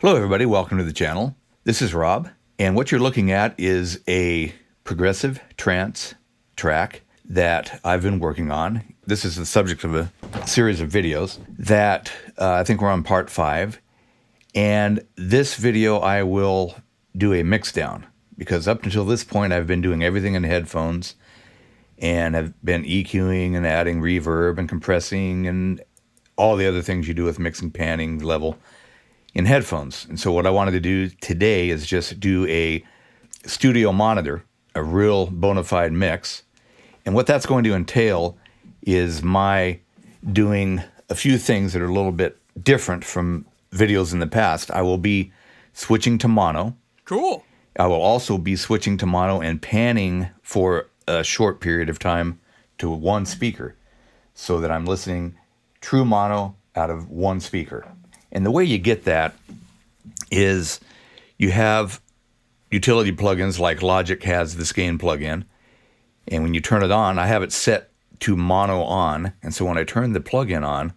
Hello everybody, welcome to the channel. This is Rob, and what you're looking at is a progressive trance track that I've been working on. This is the subject of a series of videos that I think we're on part 5. And this video I will do a mix down, because up until this point I've been doing everything in headphones and I've been EQing and adding reverb and compressing and all the other things you do with mixing, panning, level in headphones. And so what I wanted to do today is just do a studio monitor, a real bona fide mix. And what that's going to entail is my doing a few things that are a little bit different from videos in the past. I will be switching to mono. Cool. I will also be switching to mono and panning for a short period of time to one speaker, so that I'm listening true mono out of one speaker. And the way you get that is you have utility plugins like Logic has this gain plugin. And when you turn it on, I have it set to mono on. And so when I turn the plugin on,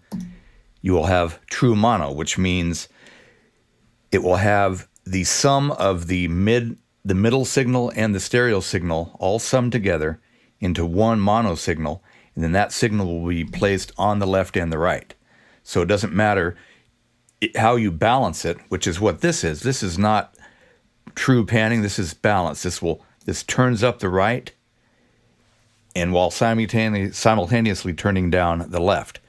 you will have true mono, which means it will have the sum of the middle signal and the stereo signal all summed together into one mono signal. And then that signal will be placed on the left and the right. So it doesn't matter how you balance it, which is what this is. This is not true panning. This is balance. This turns up the right, and while simultaneously turning down the left.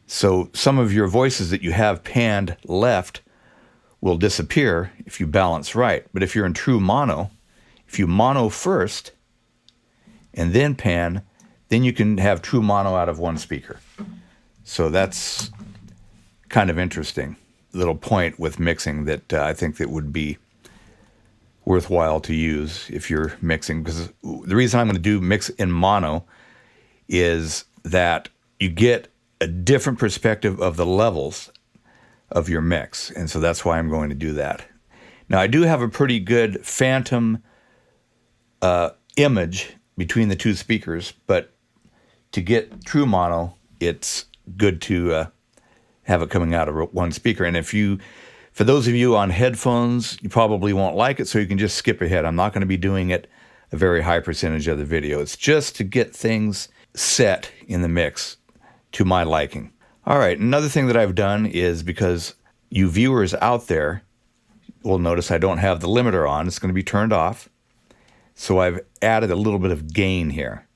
So some of your voices that you have panned left will disappear if you balance right. But if you're in true mono, if you mono first and then pan, then you can have true mono out of one speaker. So that's kind of interesting little point with mixing that I think that would be worthwhile to use if you're mixing, because the reason I'm going to do mix in mono is that you get a different perspective of the levels of your mix, and so that's why I'm going to do that. Now I do have a pretty good phantom image between the two speakers, but to get true mono, it's good to have it coming out of one speaker. And for those of you on headphones, you probably won't like it, so you can just skip ahead. I'm not going to be doing it a very high percentage of the video. It's just to get things set in the mix to my liking. All right, another thing that I've done is, because you viewers out there will notice I don't have the limiter on. It's going to be turned off. So I've added a little bit of gain here.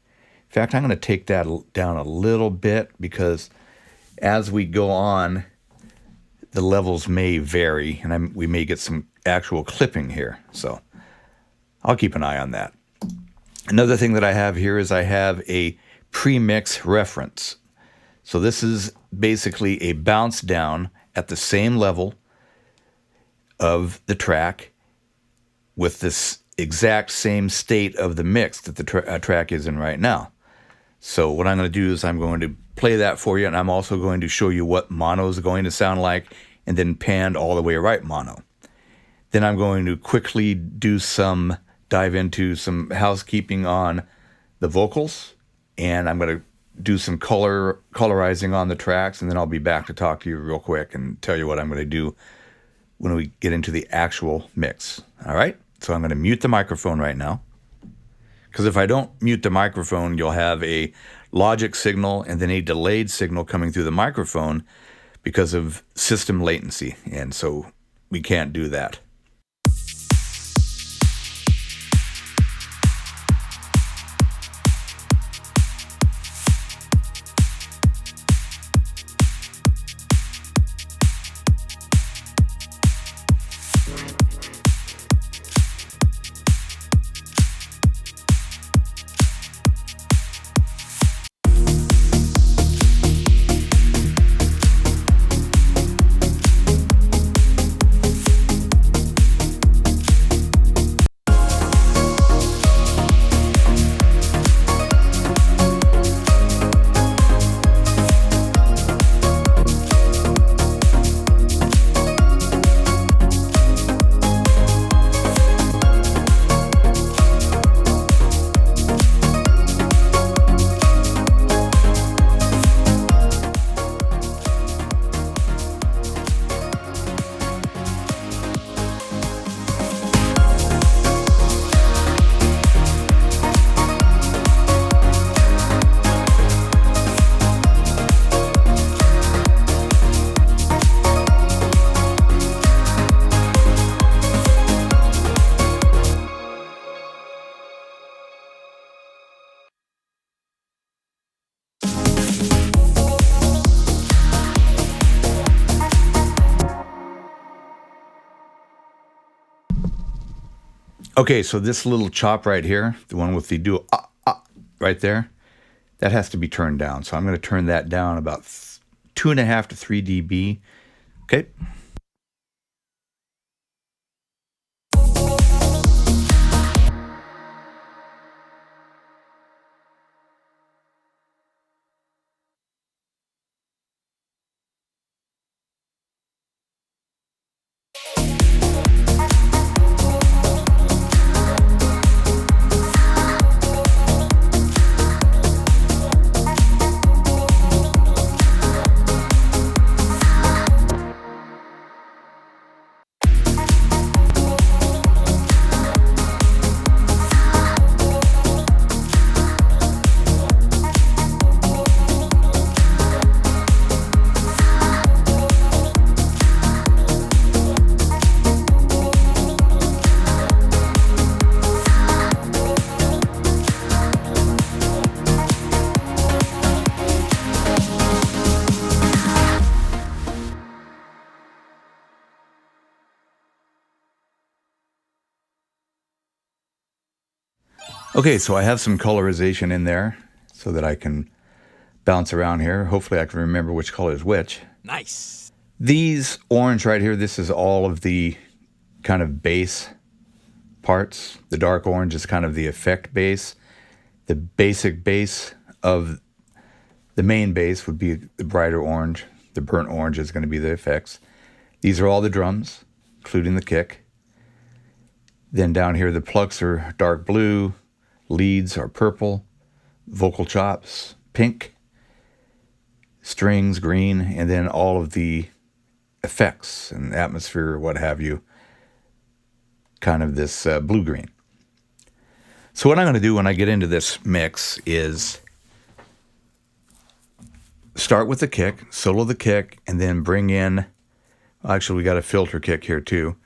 In fact, I'm going to take that down a little bit, because as we go on, the levels may vary, and we may get some actual clipping here. So I'll keep an eye on that. Another thing that I have here is I have a pre-mix reference. So this is basically a bounce down at the same level of the track with this exact same state of the mix that the track is in right now. So what I'm going to do is I'm going to play that for you, and I'm also going to show you what mono is going to sound like, and then panned all the way right mono. Then I'm going to quickly dive into some housekeeping on the vocals, and I'm going to do some colorizing on the tracks, and then I'll be back to talk to you real quick and tell you what I'm going to do when we get into the actual mix. All right? So I'm going to mute the microphone right now, because if I don't mute the microphone, you'll have a Logic signal and then a delayed signal coming through the microphone because of system latency, and so we can't do that. Okay, so this little chop right here, the one with the dual right there, that has to be turned down. So I'm going to turn that down about 2.5 to 3 dB. Okay. Okay, so I have some colorization in there so that I can bounce around here. Hopefully I can remember which color is which. Nice. These orange right here, this is all of the kind of bass parts. The dark orange is kind of the effect bass. The basic bass of the main bass would be the brighter orange. The burnt orange is going to be the effects. These are all the drums, including the kick. Then down here, the plucks are dark blue, leads are purple, vocal chops, pink, strings, green, and then all of the effects and atmosphere, what have you, kind of this blue-green. So what I'm going to do when I get into this mix is start with the kick, solo the kick, and then bring in, actually we got a filter kick here too,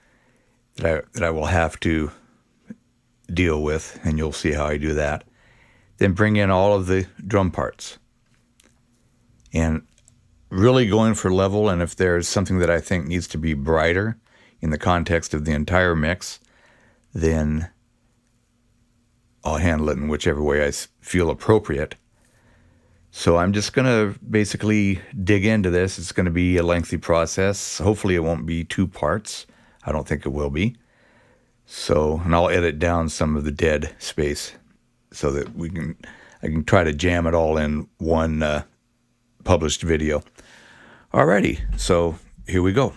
that I will have to deal with, and you'll see how I do that. Then bring in all of the drum parts. And really going for level, and if there's something that I think needs to be brighter in the context of the entire mix, then I'll handle it in whichever way I feel appropriate. So I'm just going to basically dig into this. It's going to be a lengthy process. Hopefully it won't be 2 parts. I don't think it will be. So, and I'll edit down some of the dead space so that I can try to jam it all in one published video. Alrighty, so here we go.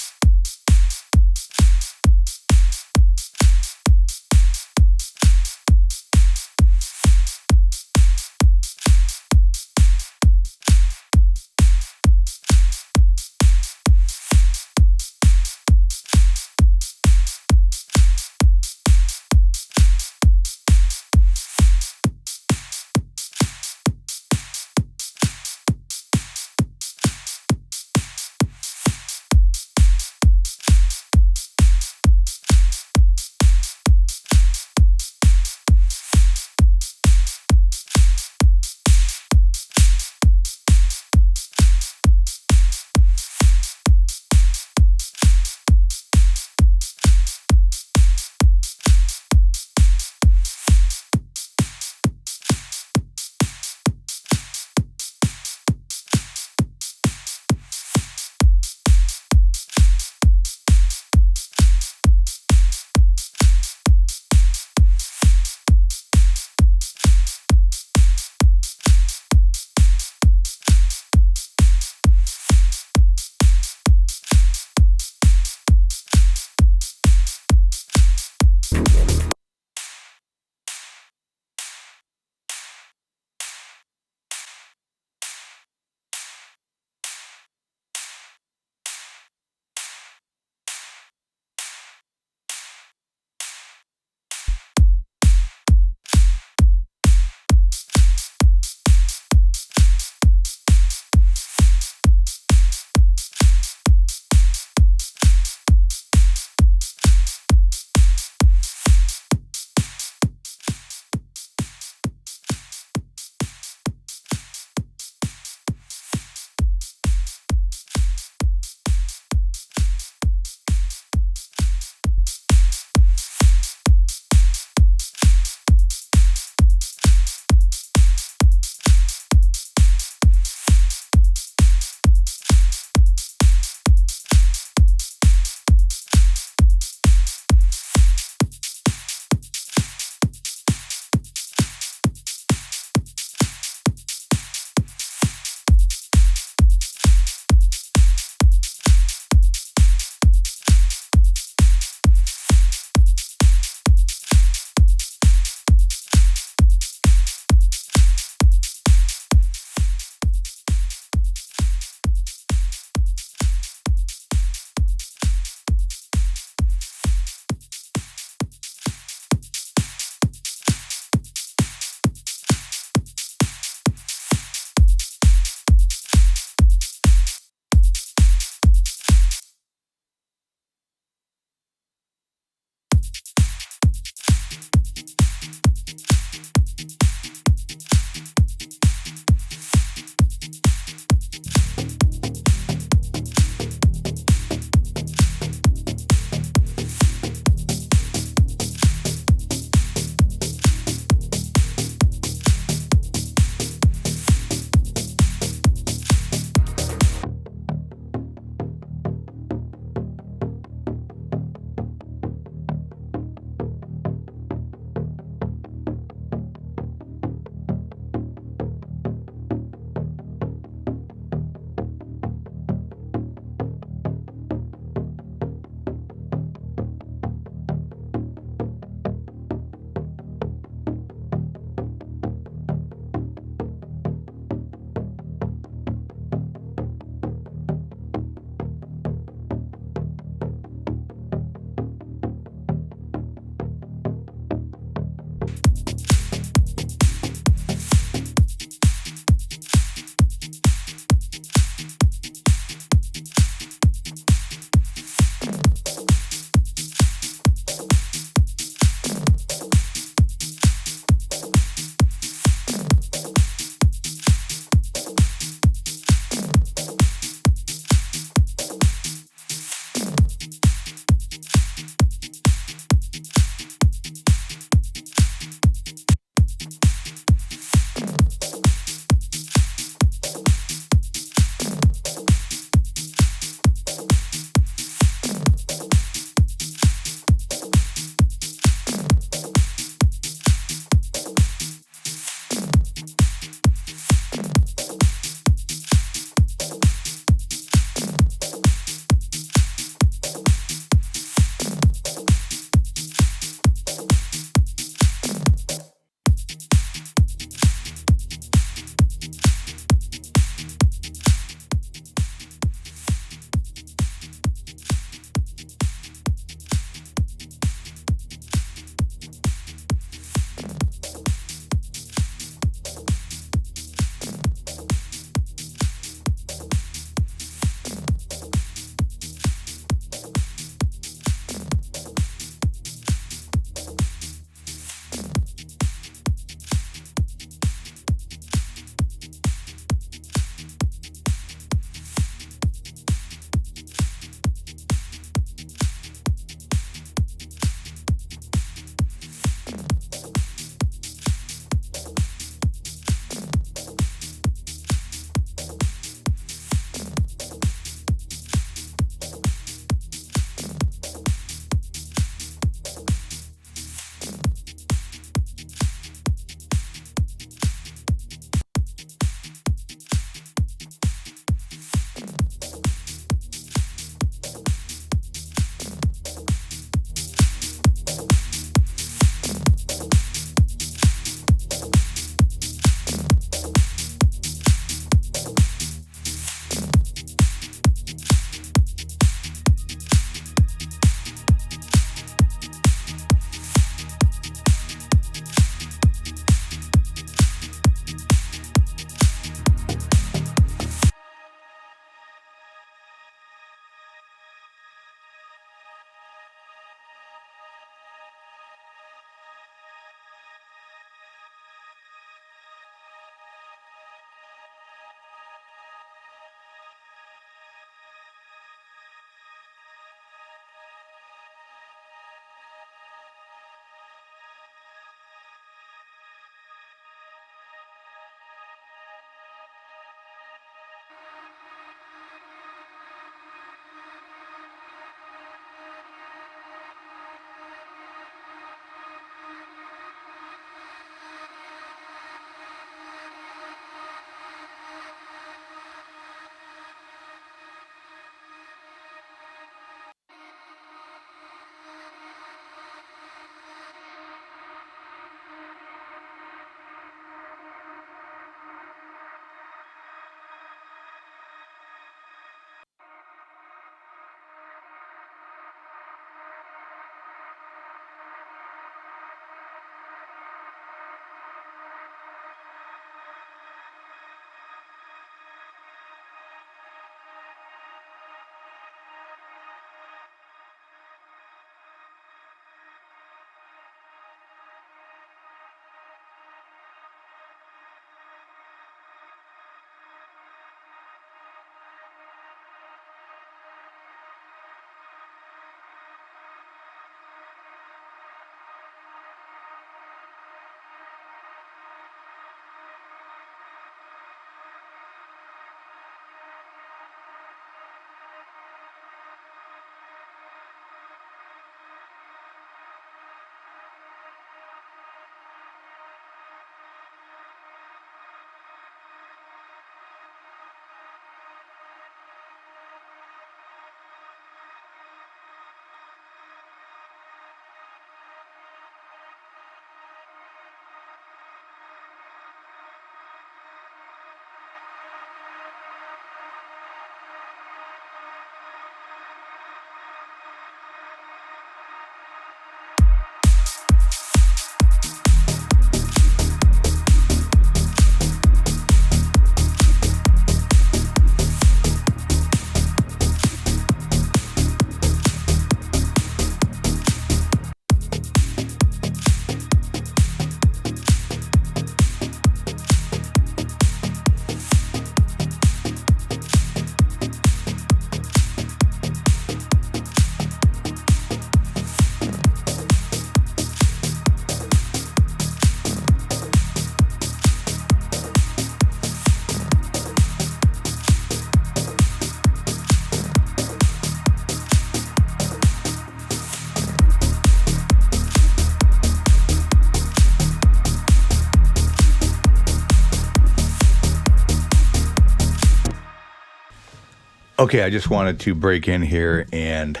Okay, I just wanted to break in here, and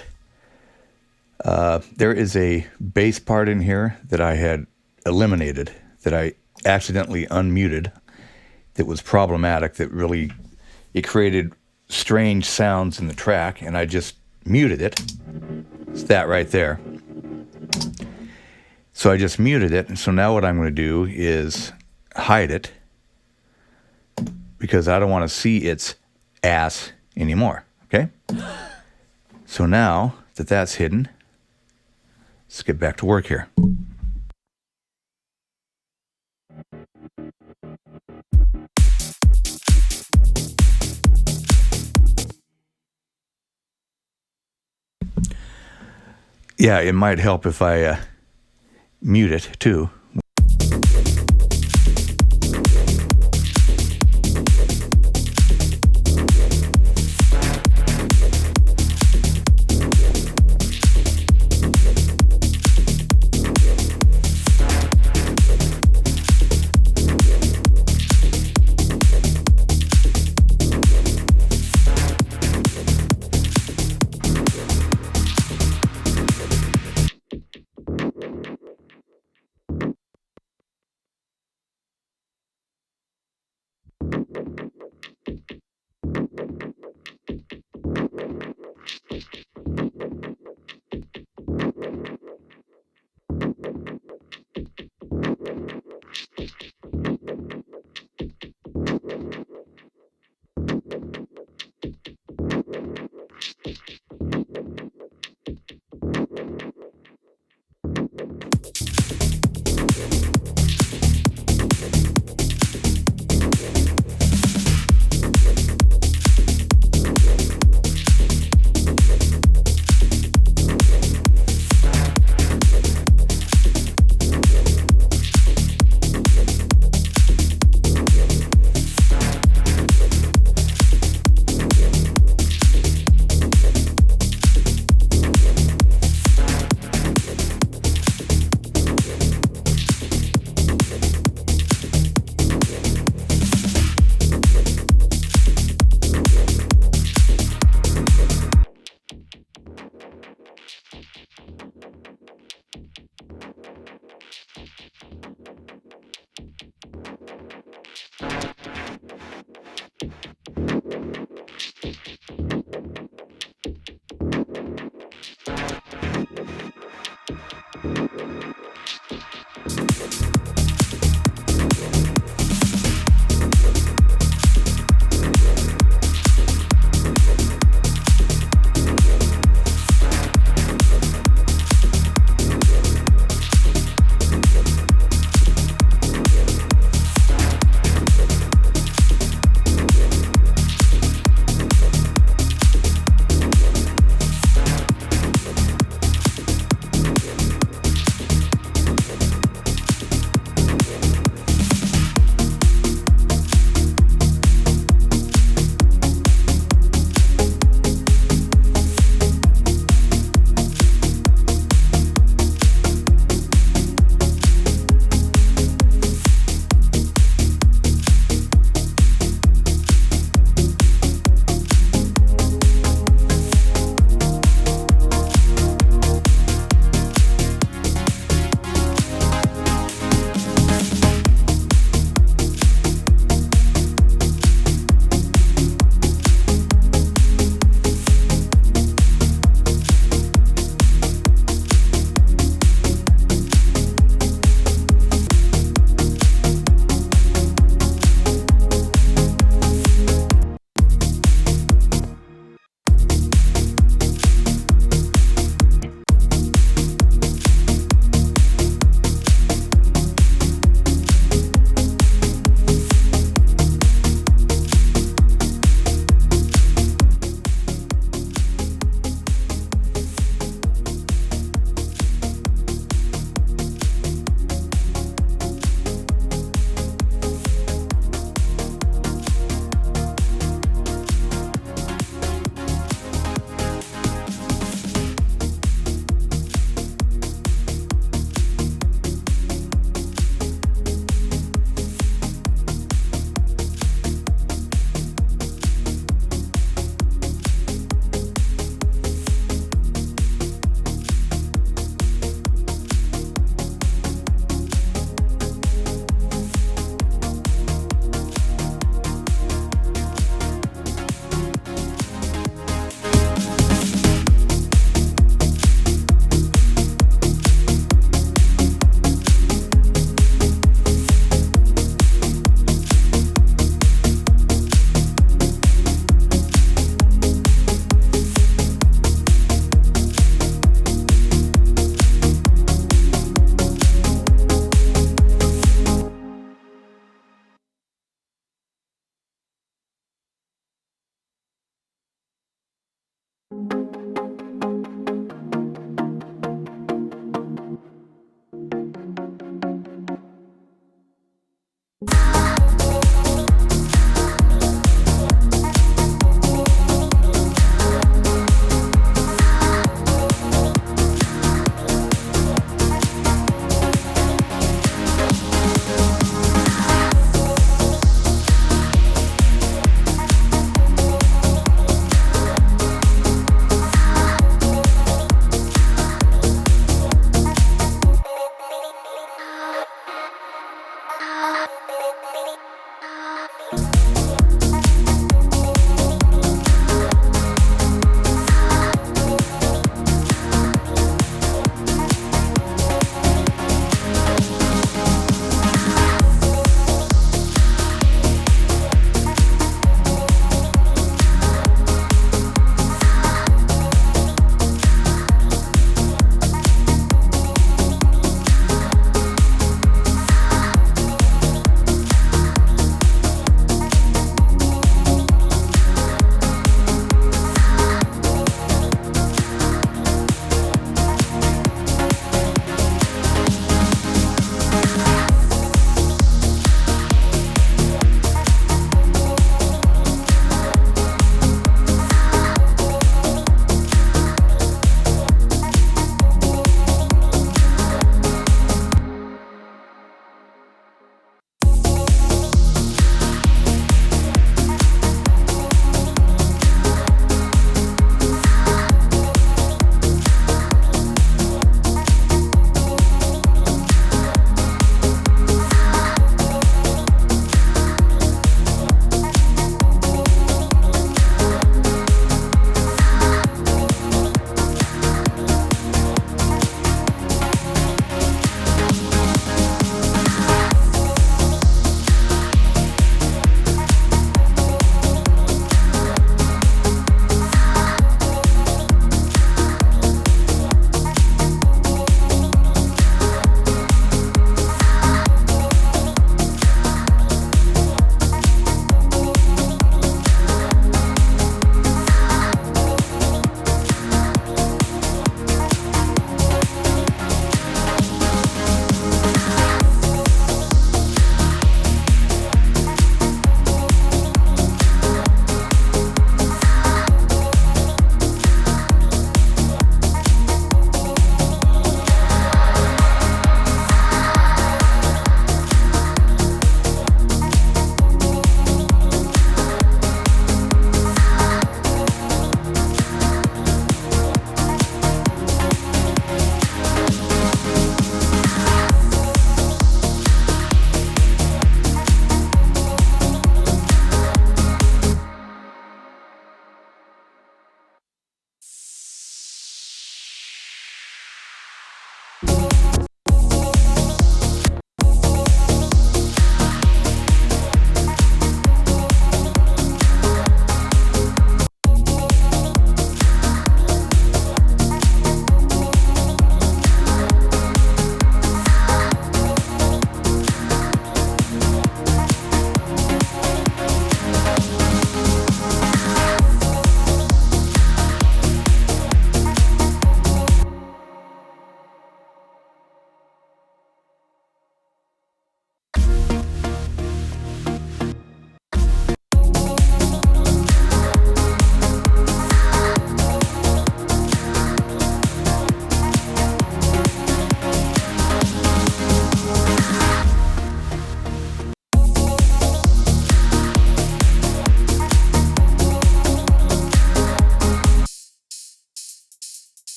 there is a bass part in here that I had eliminated, that I accidentally unmuted, that was problematic, that really, it created strange sounds in the track, and I just muted it. It's that right there. So I just muted it, and so now what I'm going to do is hide it, because I don't want to see its ass anymore, okay? So now that that's hidden, let's get back to work here. Yeah, it might help if I mute it too.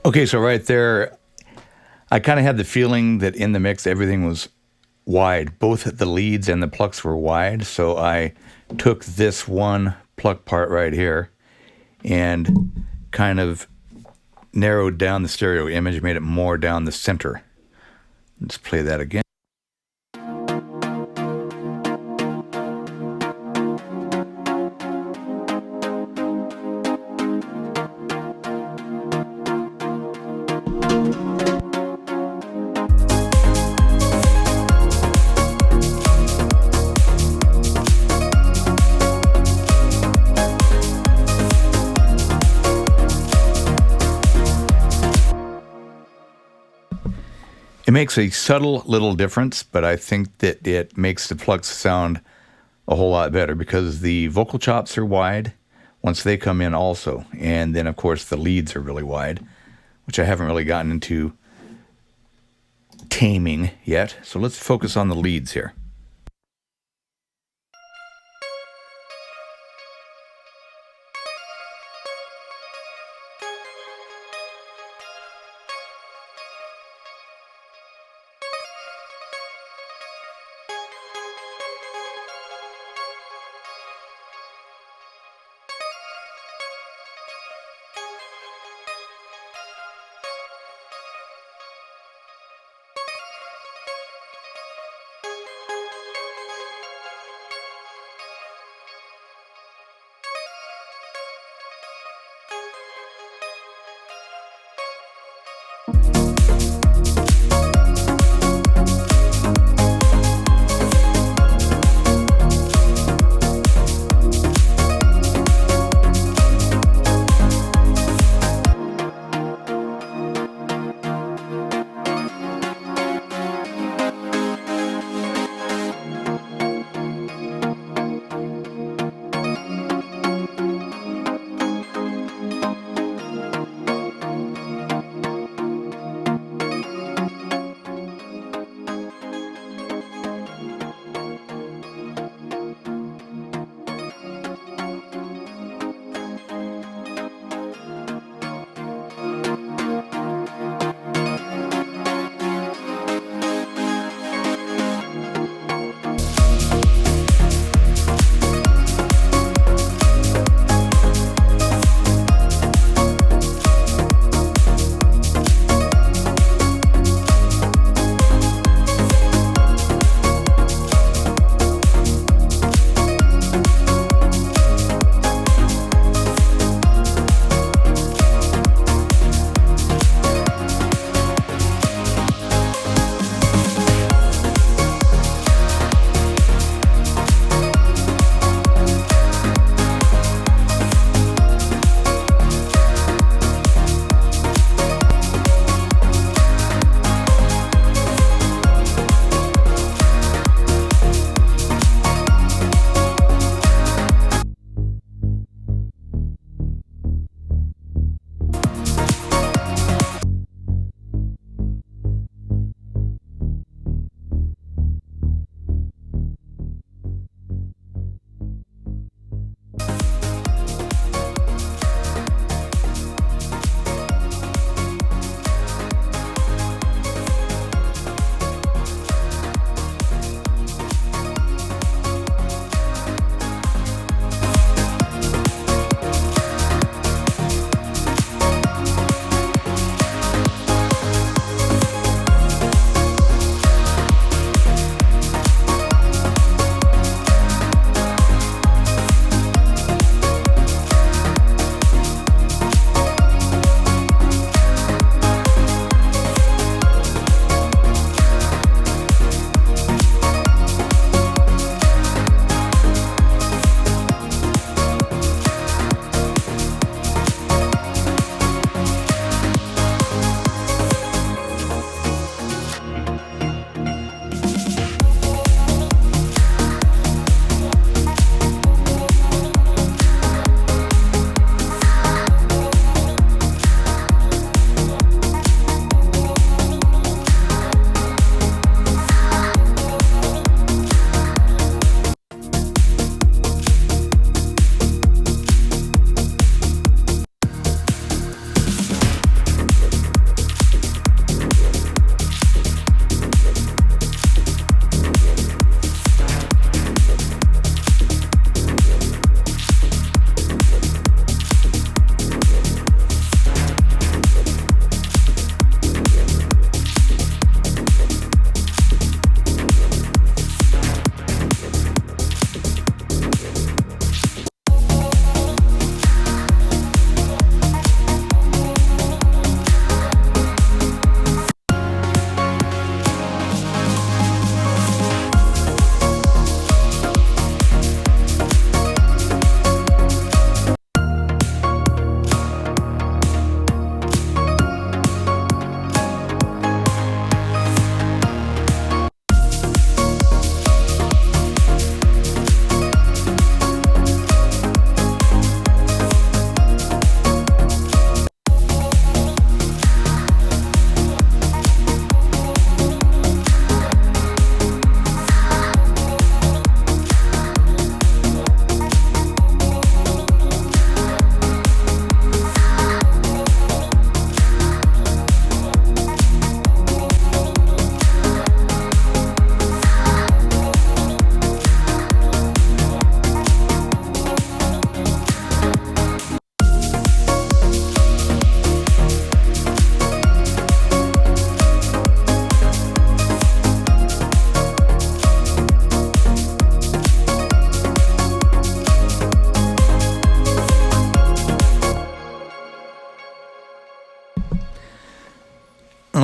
Okay, so right there, I kind of had the feeling that in the mix everything was wide. Both the leads and the plucks were wide, so I took this one pluck part right here and kind of narrowed down the stereo image, made it more down the center. Let's play that again. It makes a subtle little difference, but I think that it makes the plucks sound a whole lot better because the vocal chops are wide once they come in also. And then, of course, the leads are really wide, which I haven't really gotten into taming yet. So let's focus on the leads here.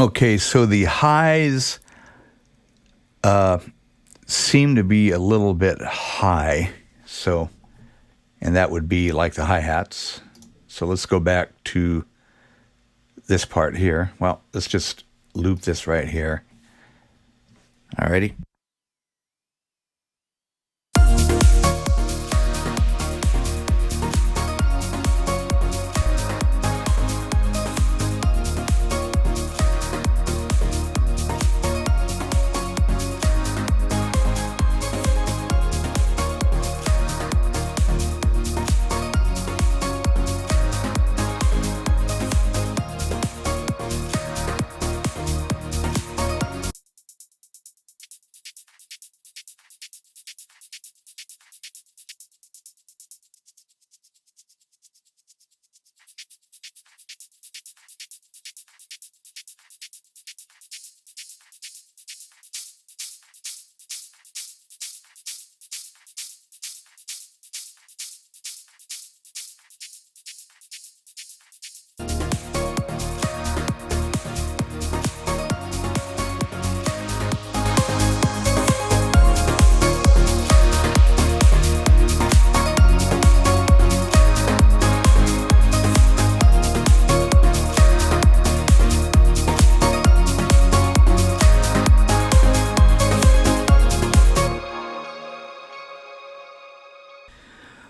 Okay, so the highs seem to be a little bit high, so, and that would be like the hi-hats. So let's go back to this part here. Well, let's just loop this right here. Alrighty.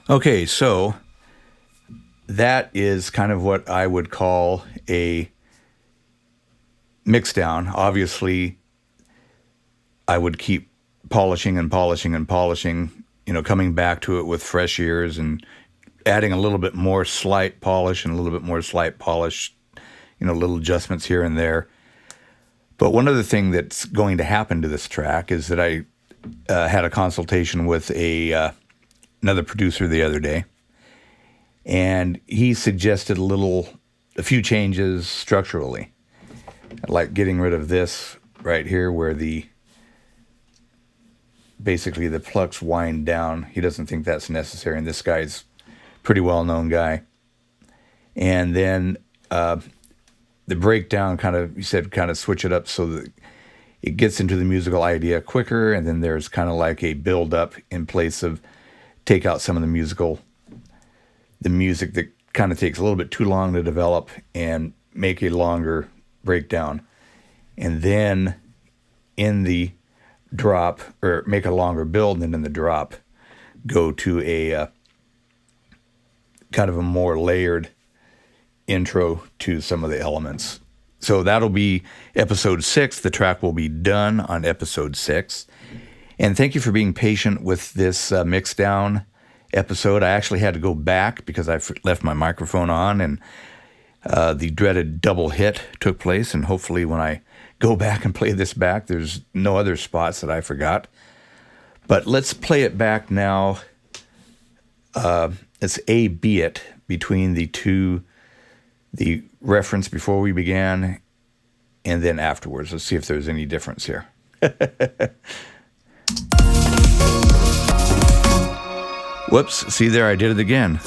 Okay, so that is kind of what I would call a mix down. Obviously, I would keep polishing and polishing and polishing, coming back to it with fresh ears and adding a little bit more slight polish and a little bit more slight polish, little adjustments here and there. But one other thing that's going to happen to this track is that I had a consultation with another producer the other day, and he suggested a few changes structurally, like getting rid of this right here where basically the plucks wind down. He doesn't think that's necessary, and this guy's a pretty well-known guy. And then the breakdown he said switch it up so that it gets into the musical idea quicker, and then there's kind of like a build-up in place of take out some of the music that kind of takes a little bit too long to develop and make a longer breakdown. And then in the drop, or make a longer build, and then in the drop, go to a kind of a more layered intro to some of the elements. So that'll be episode 6. The track will be done on episode 6. And thank you for being patient with this mix down episode. I actually had to go back because I left my microphone on, and the dreaded double hit took place. And hopefully when I go back and play this back, there's no other spots that I forgot. But let's play it back now. Let's A-B it between the reference before we began and then afterwards. Let's see if there's any difference here. Whoops, see there, I did it again.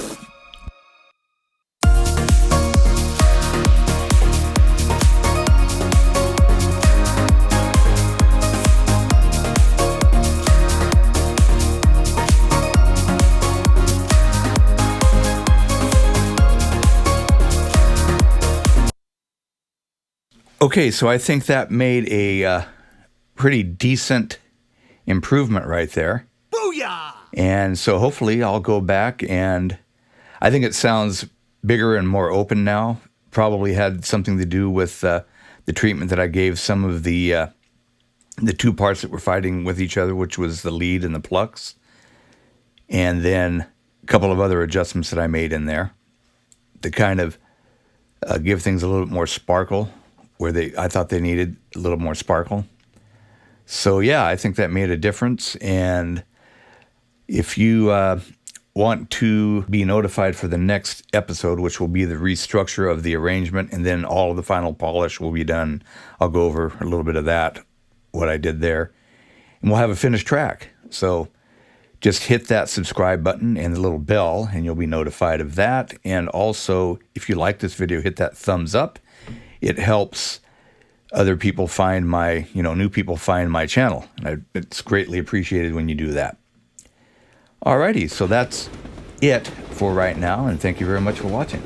Okay, so I think that made a pretty decent improvement right there. Booyah! And so hopefully I'll go back, and I think it sounds bigger and more open now. Probably had something to do with the treatment that I gave some of the two parts that were fighting with each other, which was the lead and the plucks. And then a couple of other adjustments that I made in there to kind of give things a little bit more sparkle where I thought they needed a little more sparkle. So yeah, I think that made a difference. And if you want to be notified for the next episode, which will be the restructure of the arrangement, and then all of the final polish will be done, I'll go over a little bit of that, what I did there, and we'll have a finished track. So just hit that subscribe button and the little bell, and you'll be notified of that. And also, if you like this video, hit that thumbs up. It helps other people find my, new people find my channel. And it's greatly appreciated when you do that. Alrighty, so that's it for right now, and thank you very much for watching.